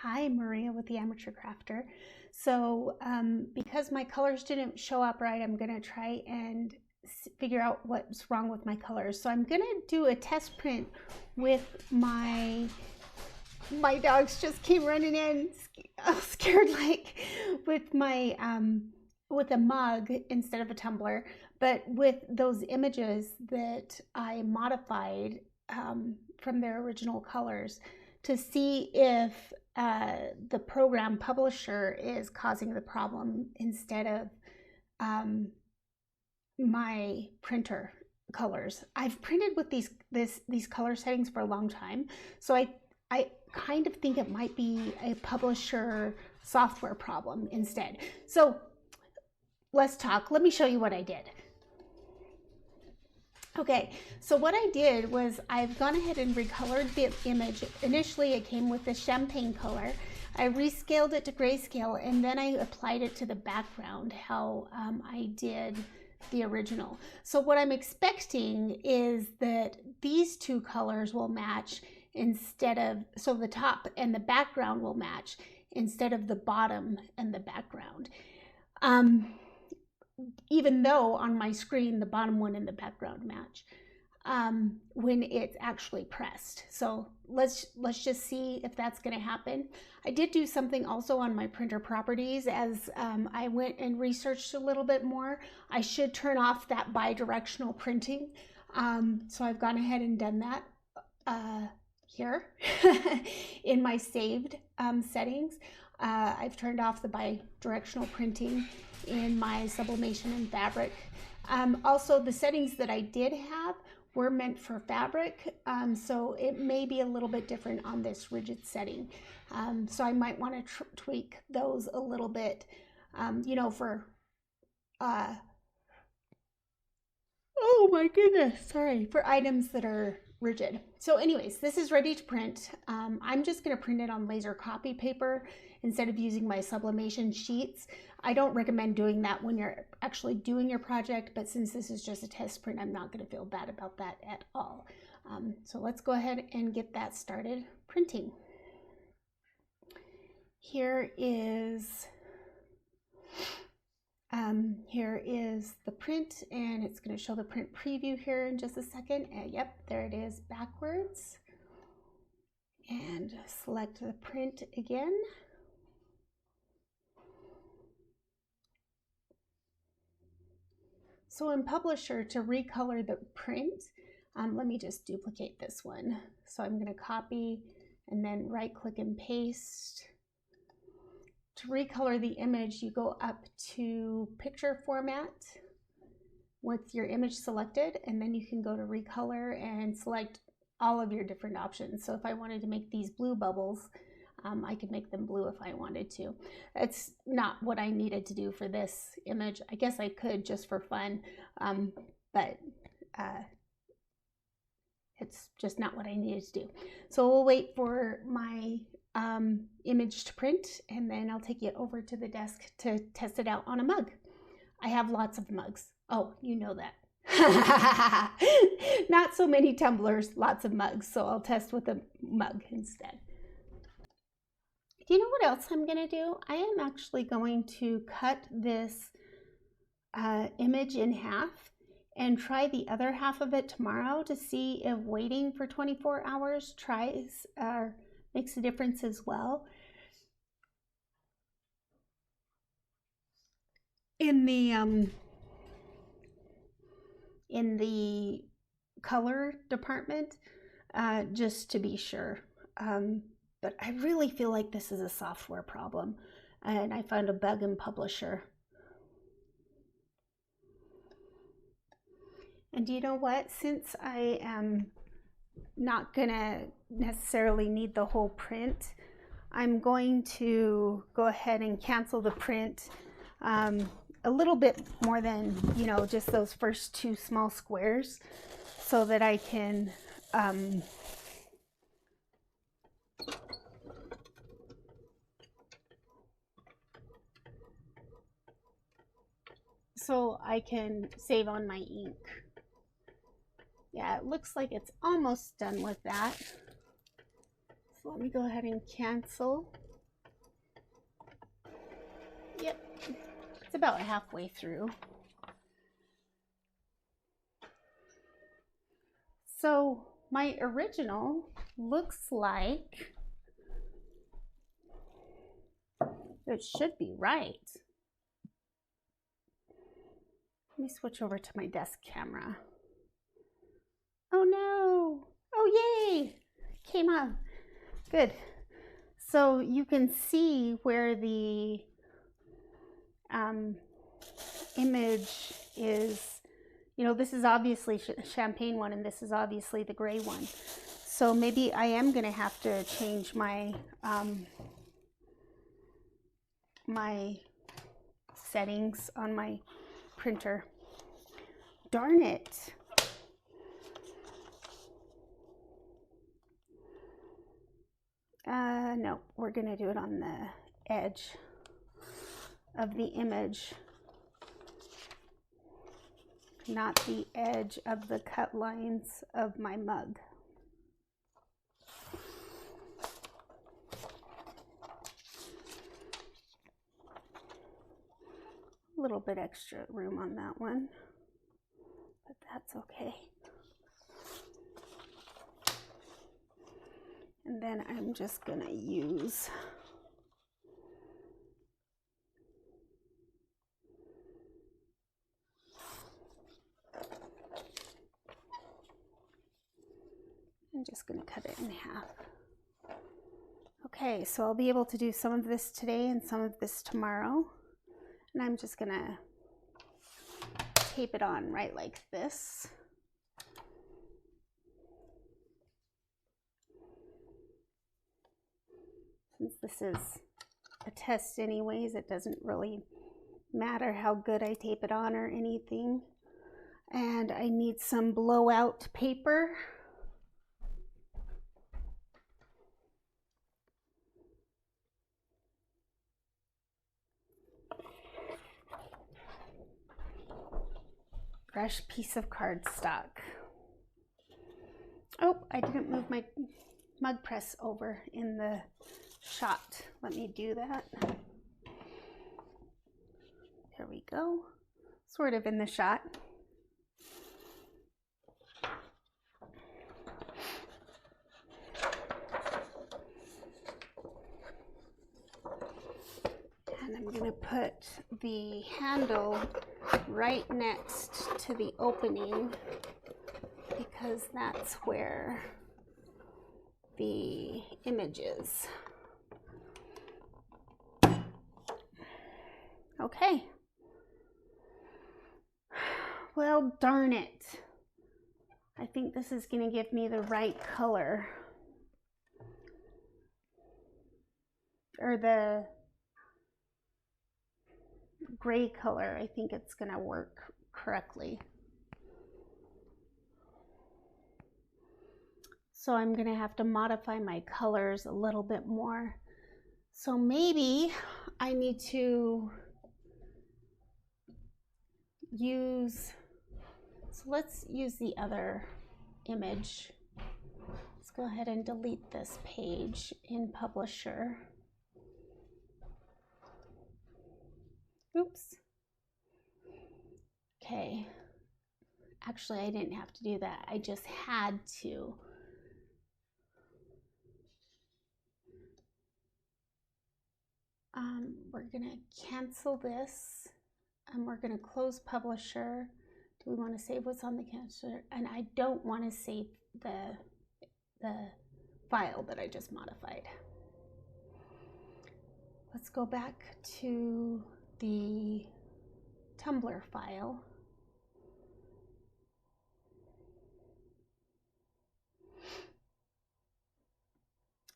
Hi, Maria with the Amateur Crafter. So because my colors didn't show up right, I'm going to try and figure out what's wrong with my colors. So I'm going to do a test print with my dogs just came running in, scared like, with my with a mug instead of a tumbler, but with those images that I modified from their original colors to see if the program publisher is causing the problem instead of my printer colors. I've printed with these color settings for a long time, so I kind of think it might be a publisher software problem instead. So let's talk. Let me show you what I did. Okay, so what I did was I've gone ahead and recolored the image. Initially it came with the champagne color. I rescaled it to grayscale and then I applied it to the background how I did the original. So what I'm expecting is that these two colors will match instead of, so the top and the background will match instead of the bottom and the background. Even though on my screen the bottom one and the background match when it's actually pressed. So let's just see if that's going to happen. I did do something also on my printer properties as I went and researched a little bit more. I should turn off that bi-directional printing. So I've gone ahead and done that here in my saved settings. I've turned off the bi-directional printing in my sublimation and fabric. Also, the settings that I did have were meant for fabric, so it may be a little bit different on this rigid setting. So I might want to tweak those a little bit, you know, for, oh my goodness, sorry, for items that are rigid. So anyways, this is ready to print. I'm just going to print it on laser copy paper instead of using my sublimation sheets. I don't recommend doing that when you're actually doing your project, but since this is just a test print, I'm not going to feel bad about that at all. So let's go ahead and get that started printing. Here is the print, and it's going to show the print preview here in just a second. And yep, there it is backwards. And select the print again. So in Publisher, to recolor the print, let me just duplicate this one. So I'm going to copy and then right click and paste. To recolor the image, you go up to picture format with your image selected, and then you can go to recolor and select all of your different options. So if I wanted to make these blue bubbles, I could make them blue if I wanted to. It's not what I needed to do for this image. I guess I could just for fun, but it's just not what I needed to do. So we'll wait for my image to print, and then I'll take it over to the desk to test it out on a mug. I have lots of mugs. Oh, you know that. Not so many tumblers, lots of mugs, so I'll test with a mug instead. Do you know what else I'm going to do? I am actually going to cut this image in half and try the other half of it tomorrow to see if waiting for 24 hours makes a difference as well. In the color department, just to be sure. But I really feel like this is a software problem, and I found a bug in Publisher. And you know what? Since I am not gonna necessarily need the whole print, I'm going to go ahead and cancel the print a little bit more than, you know, just those first two small squares, so that I can save on my ink. Yeah, it looks like it's almost done with that. So let me go ahead and cancel. Yep, it's about halfway through. So my original looks like it should be right. Let me switch over to my desk camera. Oh no! Oh yay! Came on. Good. So you can see where the image is, you know, this is obviously champagne one and this is obviously the gray one. So maybe I am going to have to change my my settings on my printer. Darn it. No, we're going to do it on the edge of the image, not the edge of the cut lines of my mug. A little bit extra room on that one, but that's okay. And then I'm just gonna use cut it in half. Okay, so I'll be able to do some of this today and some of this tomorrow. And I'm just gonna tape it on right like this. Since this is a test anyways, it doesn't really matter how good I tape it on or anything. And I need some blowout paper. Fresh piece of cardstock. Oh, I didn't move my mug press over in the shot. Let me do that. There we go. Sort of in the shot. And I'm going to put the handle right next to the opening because that's where the image is. Okay. Well, darn it. I think this is going to give me the right color. Or the gray color. I think it's going to work correctly. So I'm going to have to modify my colors a little bit more. So maybe I need to use, so let's use the other image. Let's go ahead and delete this page in Publisher. Oops. Okay. Actually, I didn't have to do that. I just had to. We're gonna cancel this and we're gonna close Publisher. Do we want to save what's on the cancel? And I don't want to save the file that I just modified. Let's go back to the Tumblr file.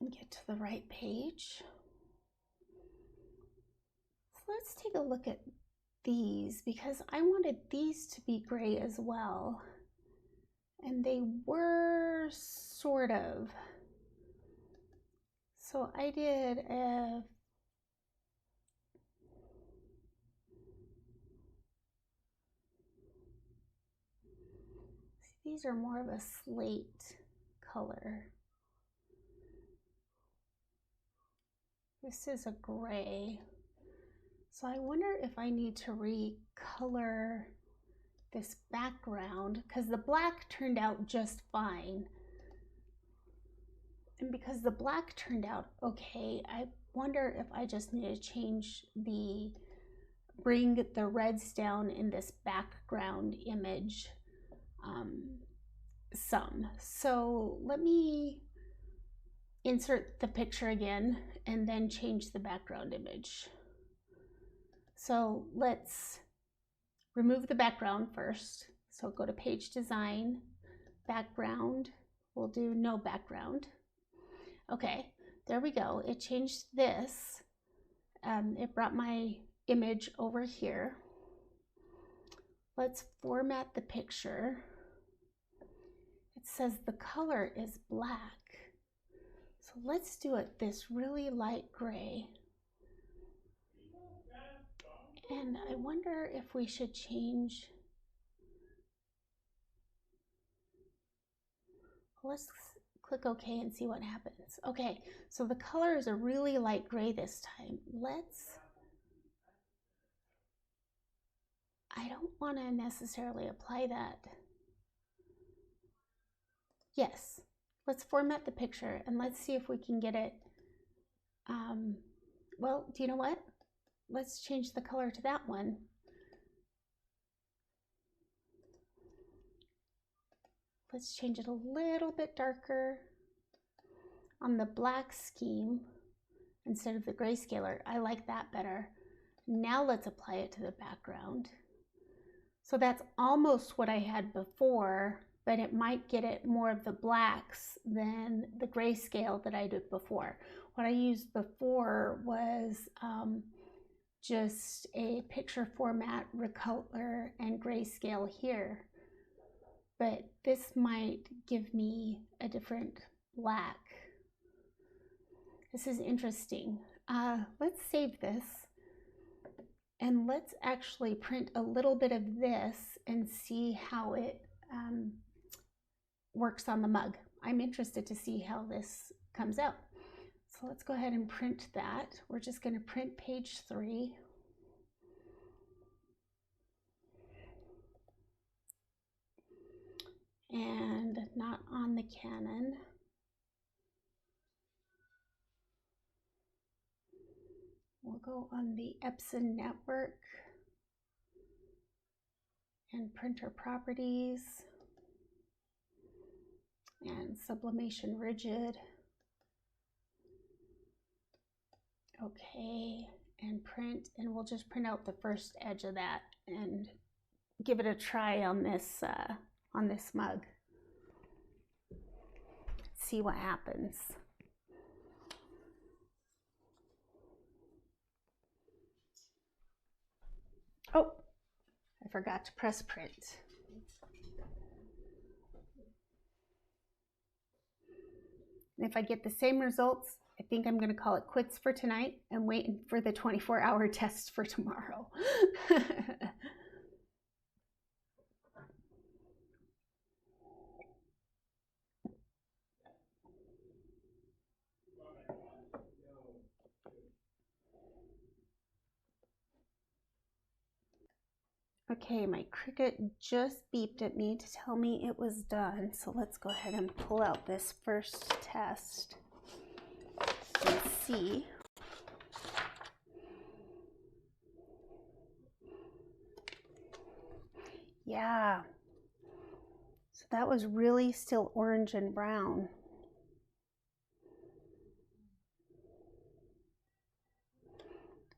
And get to the right page. Let's take a look at these because I wanted these to be gray as well. And they were sort of. So I did a these are more of a slate color. This is a gray. So I wonder if I need to recolor this background, because the black turned out just fine. And because the black turned out okay, I wonder if I just need to change bring the reds down in this background image some. So let me insert the picture again and then change the background image. So let's remove the background first. So go to page design, background. We'll do no background. Okay, there we go. It changed this. It brought my image over here. Let's format the picture. It says the color is black. So let's do it this really light gray. And I wonder if we should change. Let's click OK and see what happens. Okay, so the color is a really light gray this time. I don't want to necessarily apply that. Yes, let's format the picture and let's see if we can get it. Well, do you know what? Let's change the color to that one. Let's change it a little bit darker on the black scheme instead of the grayscaler. I like that better. Now let's apply it to the background. So that's almost what I had before, but it might get it more of the blacks than the grayscale that I did before. What I used before was just a picture format, recolor, and grayscale here. But this might give me a different black. This is interesting. Let's save this. And let's actually print a little bit of this and see how it works on the mug. I'm interested to see how this comes out. So let's go ahead and print that. We're just going to print page 3. And not on the Canon. We'll go on the Epson network and printer properties and sublimation rigid. Okay, and print, and we'll just print out the first edge of that and give it a try on this mug. See what happens. Oh, I forgot to press print. And if I get the same results, I think I'm going to call it quits for tonight and wait for the 24-hour test for tomorrow. Okay, my Cricut just beeped at me to tell me it was done. So let's go ahead and pull out this first test and see. Yeah, so that was really still orange and brown.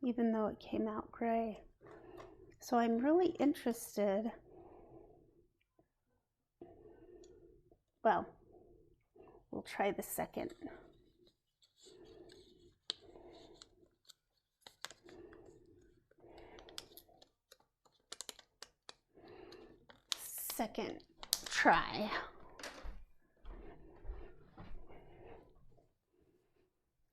Even though it came out gray. So I'm really interested. Well, we'll try the second. Second try.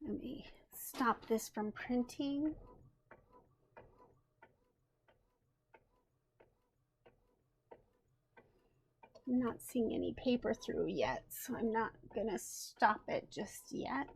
Let me stop this from printing. I'm not seeing any paper through yet, so I'm not gonna stop it just yet.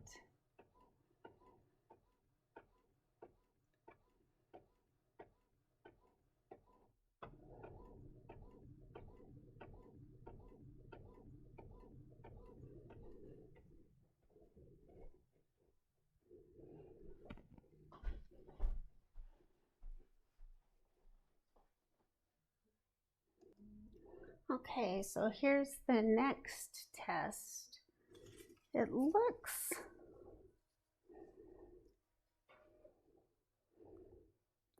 Okay, so here's the next test. It looks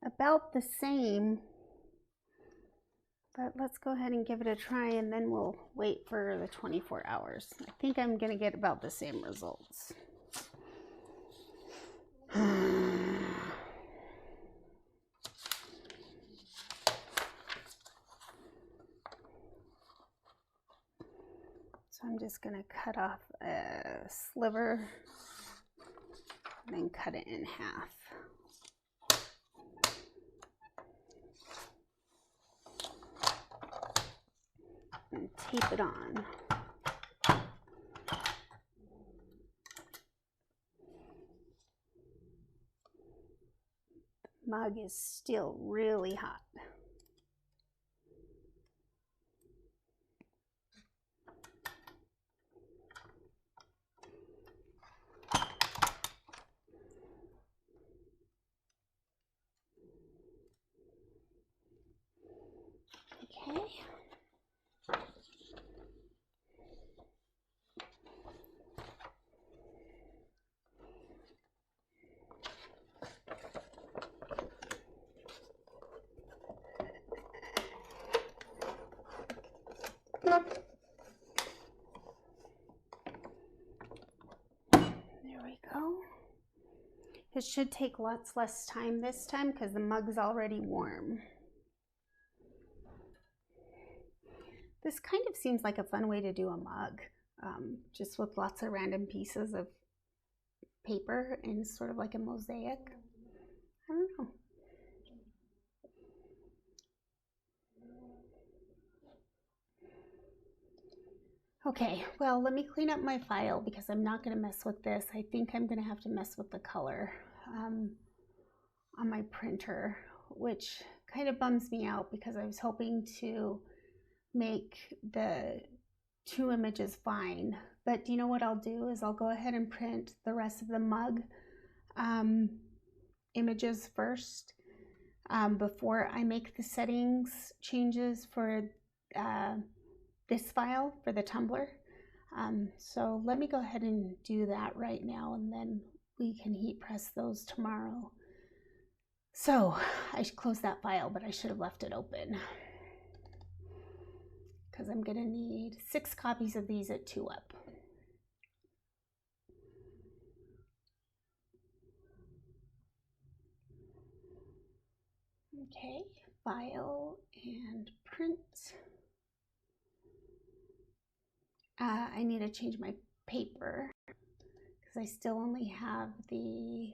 about the same, but let's go ahead and give it a try, and then we'll wait for the 24 hours. I think I'm gonna get about the same results. So I'm just gonna cut off a sliver and then cut it in half. And tape it on. The mug is still really hot. Okay. There we go. It should take lots less time this time because the mug's already warm. This kind of seems like a fun way to do a mug, just with lots of random pieces of paper and sort of like a mosaic. I don't know. Okay, well, let me clean up my file because I'm not going to mess with this. I think I'm going to have to mess with the color on my printer, which kind of bums me out because I was hoping to make the two images fine. But do you know what I'll do is I'll go ahead and print the rest of the mug images first before I make the settings changes for this file for the tumbler. So let me go ahead and do that right now, and then we can heat press those tomorrow. So I should close that file, but I should have left it open because I'm gonna need 6 copies of these at 2 up. Okay, file and print. I need to change my paper because I still only have the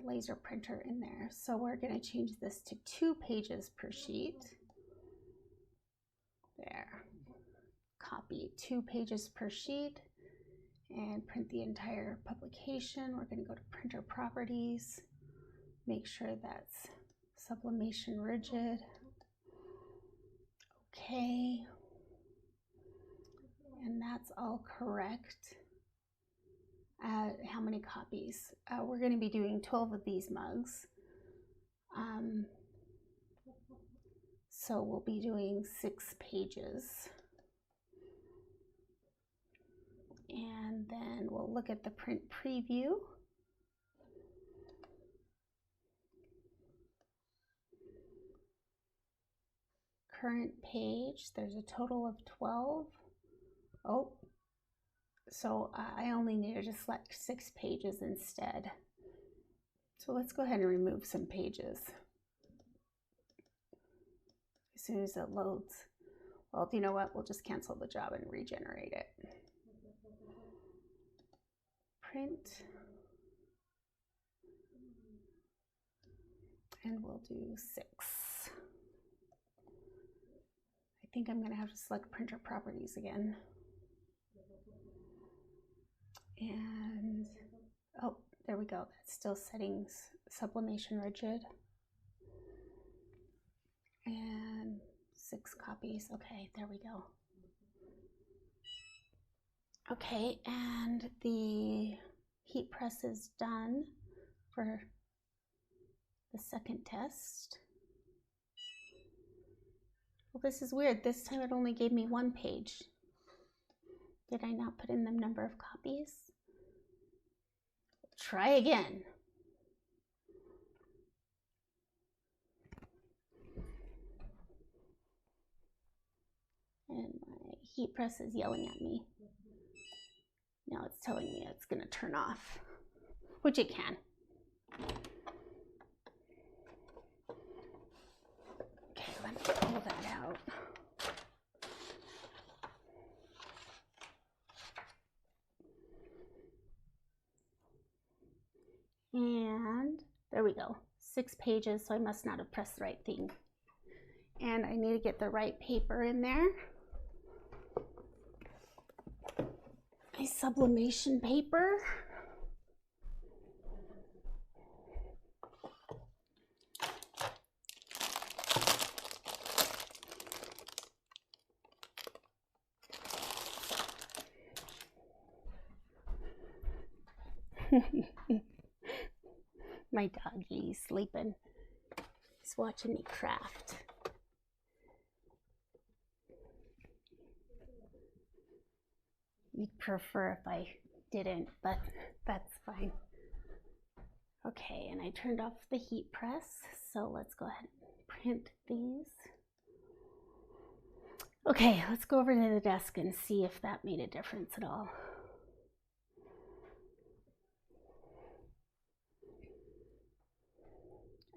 laser printer in there. So we're going to change this to 2 pages per sheet. There. Copy 2 pages per sheet and print the entire publication. We're going to go to printer properties, make sure that's sublimation rigid. Okay. And that's all correct. How many copies? We're going to be doing 12 of these mugs. So we'll be doing 6 pages. And then we'll look at the print preview. Current page, there's a total of 12. Oh, so I only needed to select 6 pages instead. So let's go ahead and remove some pages as soon as it loads. Well, you know what? We'll just cancel the job and regenerate it. Print. And we'll do 6. I think I'm going to have to select printer properties again. And, oh, there we go. That's still settings, sublimation rigid. And 6 copies. Okay, there we go. Okay, and the heat press is done for the second test. Well, this is weird. This time it only gave me 1 page. Did I not put in the number of copies? Try again. And my heat press is yelling at me. Now it's telling me it's going to turn off, which it can. Okay, let me pull that out. And there we go, 6 pages, so I must not have pressed the right thing. And I need to get the right paper in there. My sublimation paper. My doggy's sleeping. He's watching me craft. You'd prefer if I didn't, but that's fine. Okay, and I turned off the heat press, so let's go ahead and print these. Okay, let's go over to the desk and see if that made a difference at all.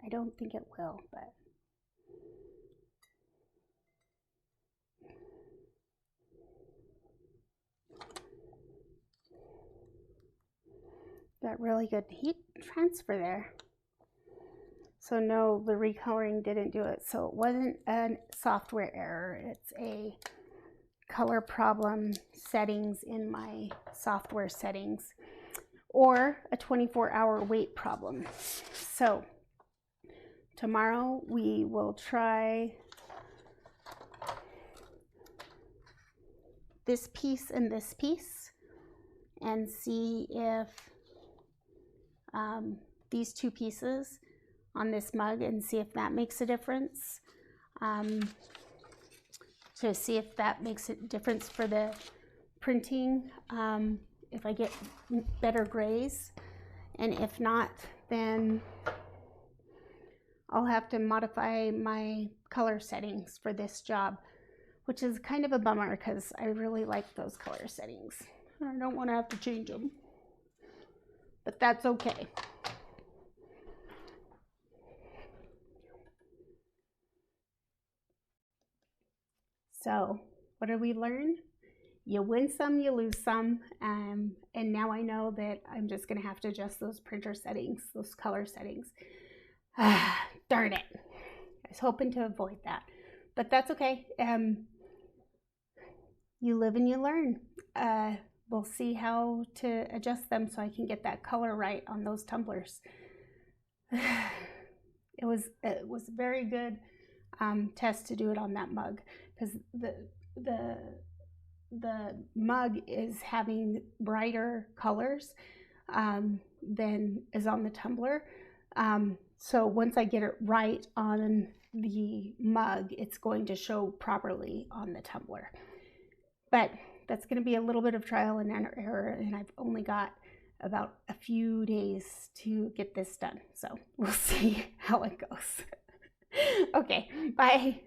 I don't think it will, but got really good heat transfer there. So no, the recoloring didn't do it. So it wasn't a software error. It's a color problem settings in my software settings, or a 24-hour wait problem. So tomorrow we will try this piece and this piece and see if these 2 pieces on this mug, and see if that makes a difference. To see if that makes a difference for the printing, if I get better grays, and if not, then I'll have to modify my color settings for this job, which is kind of a bummer because I really like those color settings. I don't want to have to change them, but that's okay. So what did we learn? You win some, you lose some, and now I know that I'm just going to have to adjust those printer settings, those color settings. Darn it. I was hoping to avoid that, but that's okay. You live and you learn. We'll see how to adjust them so I can get that color right on those tumblers. It was a very good test to do it on that mug, because the mug is having brighter colors than is on the tumbler. So once I get it right on the mug, it's going to show properly on the tumbler. But that's going to be a little bit of trial and error, and I've only got about a few days to get this done. So we'll see how it goes. Okay, bye.